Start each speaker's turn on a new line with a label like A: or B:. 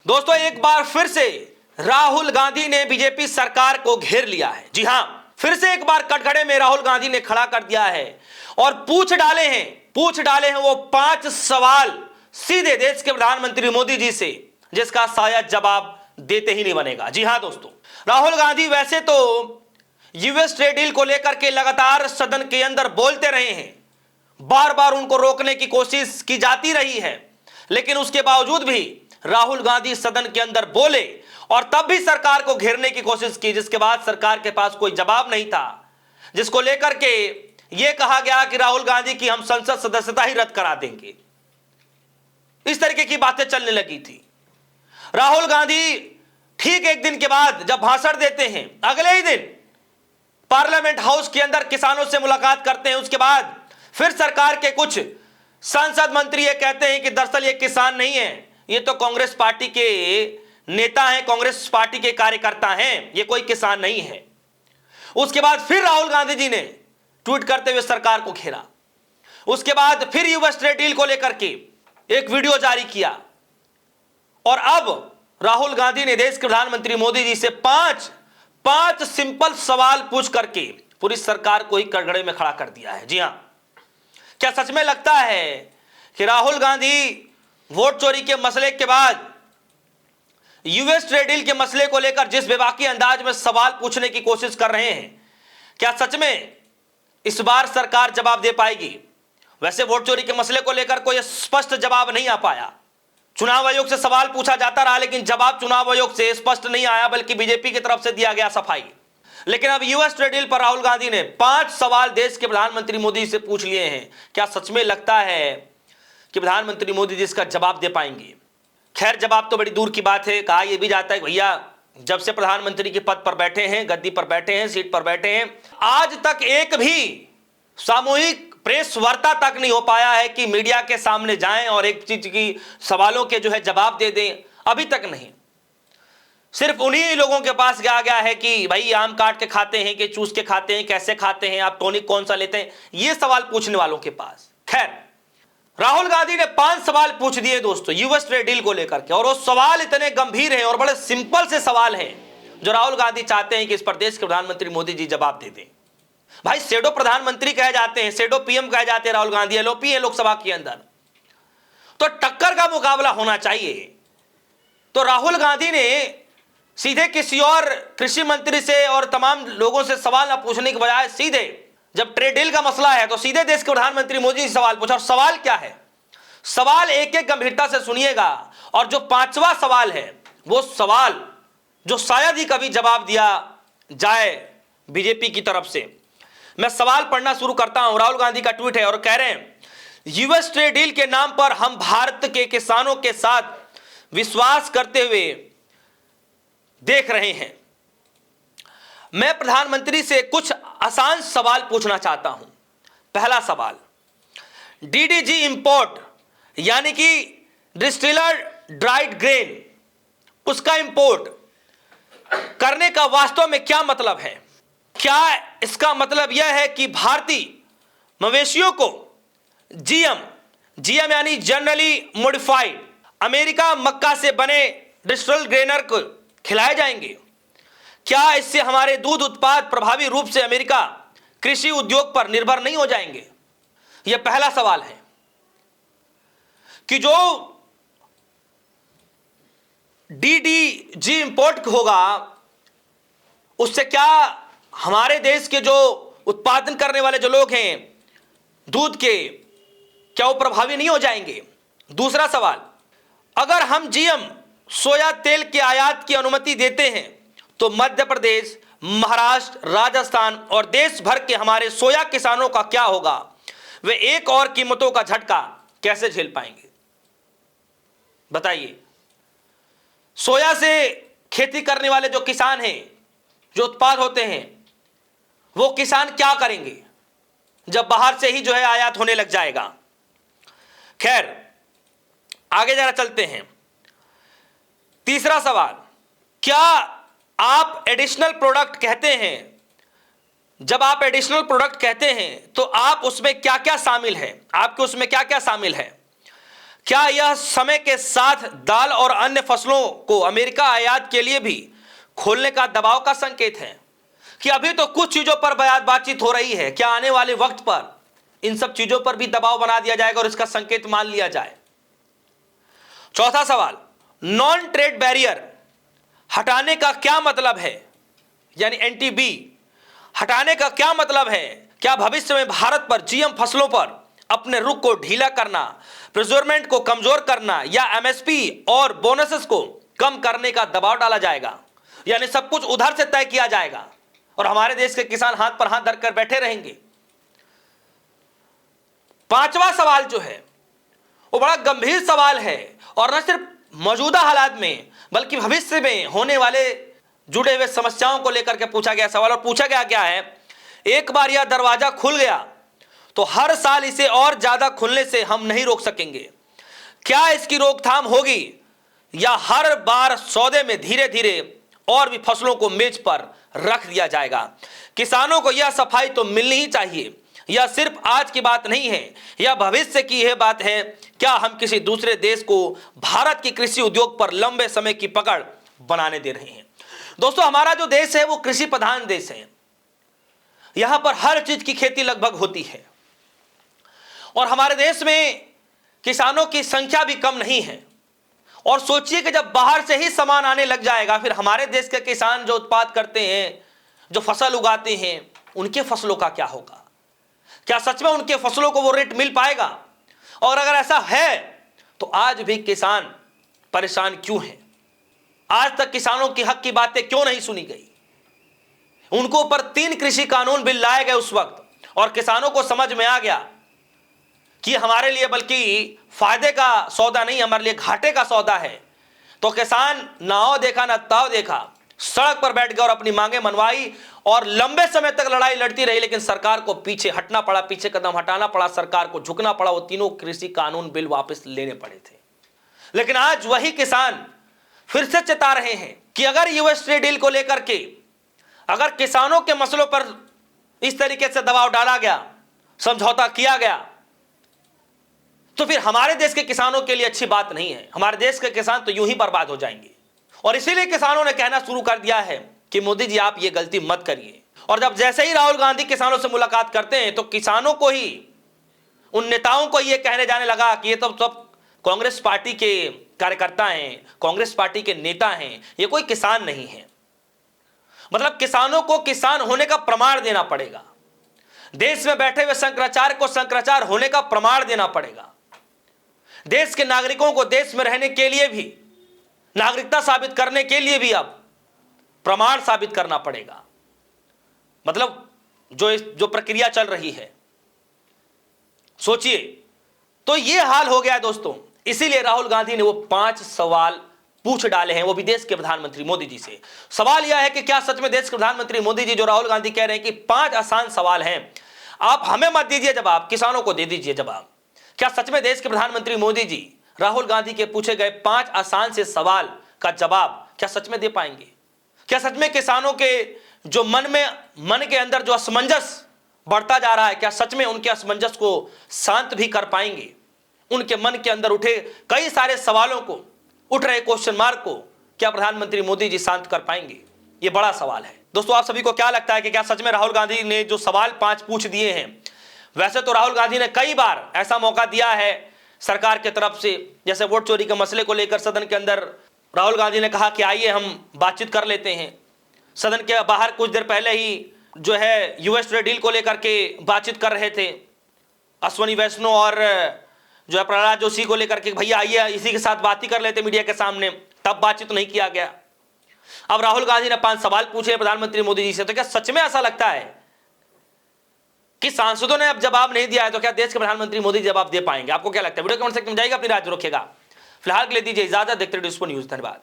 A: दोस्तों, एक बार फिर से राहुल गांधी ने बीजेपी सरकार को घेर लिया है। जी हां, फिर से एक बार कटघरे में राहुल गांधी ने खड़ा कर दिया है और पूछ डाले हैं वो 5 सवाल सीधे देश के प्रधानमंत्री मोदी जी से, जिसका शायद जवाब देते ही नहीं बनेगा। जी हां दोस्तों, राहुल गांधी वैसे तो यूएस ट्रेड डील को लेकर के लगातार सदन के अंदर बोलते रहे हैं, बार बार उनको रोकने की कोशिश की जाती रही है, लेकिन उसके बावजूद भी राहुल गांधी सदन के अंदर बोले और तब भी सरकार को घेरने की कोशिश की, जिसके बाद सरकार के पास कोई जवाब नहीं था, जिसको लेकर के यह कहा गया कि राहुल गांधी की हम संसद सदस्यता ही रद्द करा देंगे। इस तरीके की बातें चलने लगी थी। राहुल गांधी ठीक एक दिन के बाद जब भाषण देते हैं, अगले ही दिन पार्लियामेंट हाउस के अंदर किसानों से मुलाकात करते हैं। उसके बाद फिर सरकार के कुछ सांसद मंत्री ये कहते हैं कि दरअसल ये किसान नहीं है, ये तो कांग्रेस पार्टी के नेता हैं, कांग्रेस पार्टी के कार्यकर्ता हैं, ये कोई किसान नहीं है। उसके बाद फिर राहुल गांधी जी ने ट्वीट करते हुए सरकार को घेरा। उसके बाद फिर यूएस ट्रेड डील को लेकर के एक वीडियो जारी किया और अब राहुल गांधी ने देश के प्रधानमंत्री मोदी जी से पांच सिंपल सवाल पूछ करके पूरी सरकार को ही कटघरे में खड़ा कर दिया है। जी हां, क्या सच में लगता है कि राहुल गांधी वोट चोरी के मसले के बाद यूएस ट्रेड डील के मसले को लेकर जिस बेबाकी अंदाज में सवाल पूछने की कोशिश कर रहे हैं, क्या सच में इस बार सरकार जवाब दे पाएगी? वैसे वोट चोरी के मसले को लेकर कोई स्पष्ट जवाब नहीं आ पाया। चुनाव आयोग से सवाल पूछा जाता रहा, लेकिन जवाब चुनाव आयोग से स्पष्ट नहीं आया, बल्कि बीजेपी की तरफ से दिया गया सफाई। लेकिन अब यूएस ट्रेड डील पर राहुल गांधी ने 5 सवाल देश के प्रधानमंत्री मोदी से पूछ लिए हैं। क्या सच में लगता है कि प्रधानमंत्री मोदी जी इसका जवाब दे पाएंगे? खैर, जवाब तो बड़ी दूर की बात है। कहा यह भी जाता है कि भैया जब से प्रधानमंत्री के पद पर बैठे हैं, गद्दी पर बैठे हैं, सीट पर बैठे हैं, आज तक एक भी सामूहिक प्रेस वार्ता तक नहीं हो पाया है कि मीडिया के सामने जाएं और एक चीज की सवालों के जो है जवाब दे दें। अभी तक नहीं। सिर्फ उन्हीं लोगों के पास गया है कि भाई आम काट के खाते हैं कि चूस के खाते हैं, कैसे खाते हैं, आप टॉनिक कौन सा लेते हैं, ये सवाल पूछने वालों के पास। खैर, राहुल गांधी ने 5 सवाल पूछ दिए दोस्तों यूएस ट्रेड डील को लेकर के, और वो सवाल इतने गंभीर हैं और बड़े सिंपल से सवाल हैं जो राहुल गांधी चाहते हैं कि इस पर देश के प्रधानमंत्री मोदी जी जवाब दे दें। भाई शेडो प्रधानमंत्री कहे जाते हैं, शेडो पीएम कहे जाते हैं राहुल गांधी, एलओपी है लोकसभा के अंदर, तो टक्कर का मुकाबला होना चाहिए। तो राहुल गांधी ने सीधे किसी और कृषि मंत्री से और तमाम लोगों से सवाल न पूछने के बजाय सीधे जब ट्रेड डील का मसला है तो सीधे देश के प्रधानमंत्री मोदी से सवाल पूछा। और सवाल क्या है? सवाल एक एक गंभीरता से सुनिएगा, और जो 5वां सवाल है वो सवाल जो शायद ही कभी जवाब दिया जाए बीजेपी की तरफ से। मैं सवाल पढ़ना शुरू करता हूं। राहुल गांधी का ट्वीट है और कह रहे हैं, यूएस ट्रेड डील के नाम पर हम भारत के किसानों के साथ विश्वास करते हुए देख रहे हैं। मैं प्रधानमंत्री से कुछ आसान सवाल पूछना चाहता हूं। पहला सवाल, डीडीजी इंपोर्ट यानी कि डिस्टिलर्ड ड्राइड ग्रेन, उसका इंपोर्ट करने का वास्तव में क्या मतलब है? क्या इसका मतलब यह है कि भारतीय मवेशियों को जीएम यानी जनरली मॉडिफाइड अमेरिका मक्का से बने डिस्टिल्ड ग्रेनर को खिलाए जाएंगे? क्या इससे हमारे दूध उत्पाद प्रभावी रूप से अमेरिका कृषि उद्योग पर निर्भर नहीं हो जाएंगे? यह पहला सवाल है कि जो डीडीजी इंपोर्ट होगा उससे क्या हमारे देश के जो उत्पादन करने वाले जो लोग हैं दूध के, क्या वो प्रभावी नहीं हो जाएंगे? दूसरा सवाल, अगर हम जीएम सोया तेल के आयात की अनुमति देते हैं तो मध्य प्रदेश, महाराष्ट्र, राजस्थान और देश भर के हमारे सोया किसानों का क्या होगा? वे एक और कीमतों का झटका कैसे झेल पाएंगे? बताइए। सोया से खेती करने वाले जो किसान हैं, जो उत्पाद होते हैं, वो किसान क्या करेंगे जब बाहर से ही जो है आयात होने लग जाएगा? खैर, आगे जरा चलते हैं। तीसरा सवाल, क्या आप एडिशनल प्रोडक्ट कहते हैं, जब आप एडिशनल प्रोडक्ट कहते हैं तो आप उसमें क्या क्या शामिल है? आपके उसमें क्या क्या शामिल है? क्या यह समय के साथ दाल और अन्य फसलों को अमेरिका आयात के लिए भी खोलने का दबाव का संकेत है कि अभी तो कुछ चीजों पर बातचीत हो रही है, क्या आने वाले वक्त पर इन सब चीजों पर भी दबाव बना दिया जाएगा और इसका संकेत मान लिया जाए? चौथा सवाल, नॉन ट्रेड बैरियर हटाने का क्या मतलब है, यानी एनटीबी हटाने का क्या मतलब है? क्या भविष्य में भारत पर जीएम फसलों पर अपने रुख को ढीला करना, प्रोक्योरमेंट को कमजोर करना या एमएसपी और बोनसेस को कम करने का दबाव डाला जाएगा, यानी सब कुछ उधर से तय किया जाएगा और हमारे देश के किसान हाथ पर हाथ धरकर बैठे रहेंगे? पांचवा सवाल जो है वो बड़ा गंभीर सवाल है और न सिर्फ मौजूदा हालात में बल्कि भविष्य में होने वाले जुड़े हुए समस्याओं को लेकर के पूछा गया सवाल। और पूछा गया क्या है, एक बार यह दरवाजा खुल गया तो हर साल इसे और ज्यादा खुलने से हम नहीं रोक सकेंगे। क्या इसकी रोकथाम होगी या हर बार सौदे में धीरे धीरे और भी फसलों को मेज पर रख दिया जाएगा? किसानों को यह सफाई तो मिलनी ही चाहिए। यह सिर्फ आज की बात नहीं है, यह भविष्य की यह बात है। क्या हम किसी दूसरे देश को भारत की कृषि उद्योग पर लंबे समय की पकड़ बनाने दे रहे हैं? दोस्तों, हमारा जो देश है वो कृषि प्रधान देश है। यहां पर हर चीज की खेती लगभग होती है और हमारे देश में किसानों की संख्या भी कम नहीं है। और सोचिए कि जब बाहर से ही सामान आने लग जाएगा, फिर हमारे देश के किसान जो उत्पाद करते हैं, जो फसल उगाते हैं, उनके फसलों का क्या होगा? क्या सच में उनके फसलों को वो रेट मिल पाएगा? और अगर ऐसा है तो आज भी किसान परेशान क्यों हैं? आज तक किसानों की हक की बातें क्यों नहीं सुनी गई? उनको ऊपर 3 कृषि कानून बिल लाए गए उस वक्त और किसानों को समझ में आ गया कि हमारे लिए बल्कि फायदे का सौदा नहीं, हमारे लिए घाटे का सौदा है। तो किसान नाव देखा ना ताव देखा, सड़क पर बैठ गए और अपनी मांगे मनवाई और लंबे समय तक लड़ाई लड़ती रही, लेकिन सरकार को पीछे हटना पड़ा, पीछे कदम हटाना पड़ा, सरकार को झुकना पड़ा। वो तीनों कृषि कानून बिल वापस लेने पड़े थे। लेकिन आज वही किसान फिर से चेता रहे हैं कि अगर यूएस ट्रेड डील को लेकर के अगर किसानों के मसलों पर इस तरीके से दबाव डाला गया, समझौता किया गया, तो फिर हमारे देश के किसानों के लिए अच्छी बात नहीं है। हमारे देश के किसान तो यूं ही बर्बाद हो जाएंगे। और इसीलिए किसानों ने कहना शुरू कर दिया है कि मोदी जी आप ये गलती मत करिए। और जब जैसे ही राहुल गांधी किसानों से मुलाकात करते हैं तो किसानों को ही, उन नेताओं को ये कहने जाने लगा कि ये तो सब कांग्रेस पार्टी के कार्यकर्ता हैं, कांग्रेस पार्टी के नेता हैं, ये कोई किसान नहीं है। मतलब किसानों को किसान होने का प्रमाण देना पड़ेगा। देश में बैठे हुए शंकराचार्य को शंकराचार्य होने का प्रमाण देना पड़ेगा। देश के नागरिकों को देश में रहने के लिए भी, नागरिकता साबित करने के लिए भी अब प्रमाण साबित करना पड़ेगा। मतलब जो प्रक्रिया चल रही है, सोचिए। तो ये हाल हो गया है दोस्तों। इसीलिए राहुल गांधी ने वो 5 सवाल पूछ डाले हैं, वो भी देश के प्रधानमंत्री मोदी जी से। सवाल यह है कि क्या सच में देश के प्रधानमंत्री मोदी जी, जो राहुल गांधी कह रहे हैं कि 5 आसान सवाल हैं, आप हमें मत दीजिए जवाब, किसानों को दे दीजिए जवाब, क्या सच में देश के प्रधानमंत्री मोदी जी राहुल गांधी के पूछे गए 5 आसान से सवाल का जवाब क्या सच में दे पाएंगे? क्या सच में किसानों के जो मन के अंदर जो असमंजस बढ़ता जा रहा है, क्या सच में उनके असमंजस को शांत भी कर पाएंगे? उनके मन के अंदर उठे कई सारे सवालों को, उठ रहे क्वेश्चन मार्क को क्या प्रधानमंत्री मोदी जी शांत कर पाएंगे? ये बड़ा सवाल है। दोस्तों, आप सभी को क्या लगता है कि क्या सच में राहुल गांधी ने जो सवाल 5 पूछ दिए हैं, वैसे तो राहुल गांधी ने कई बार ऐसा मौका दिया है सरकार की तरफ से, जैसे वोट चोरी के मसले को लेकर सदन के अंदर राहुल गांधी ने कहा कि आइए हम बातचीत कर लेते हैं। सदन के बाहर कुछ देर पहले ही जो है यूएस ट्रेड डील को लेकर के बातचीत कर रहे थे अश्वनी वैष्णव और जो है प्रहलाद जोशी को लेकर के, भैया आइए इसी के साथ बात ही कर लेते मीडिया के सामने, तब बातचीत नहीं किया गया। अब राहुल गांधी ने 5 सवाल पूछे प्रधानमंत्री मोदी जी से। तो क्या सच में ऐसा लगता है कि सांसदों ने अब जवाब नहीं दिया है तो क्या देश के प्रधानमंत्री मोदी जवाब दे पाएंगे? आपको क्या लगता है? वीडियो कमेंट सेक्शन में जाइएगा, अपनी राय रखिएगा। फिलहाल के लिए दीजिए इजाजत। देखते रहिए न्यूज़। धन्यवाद।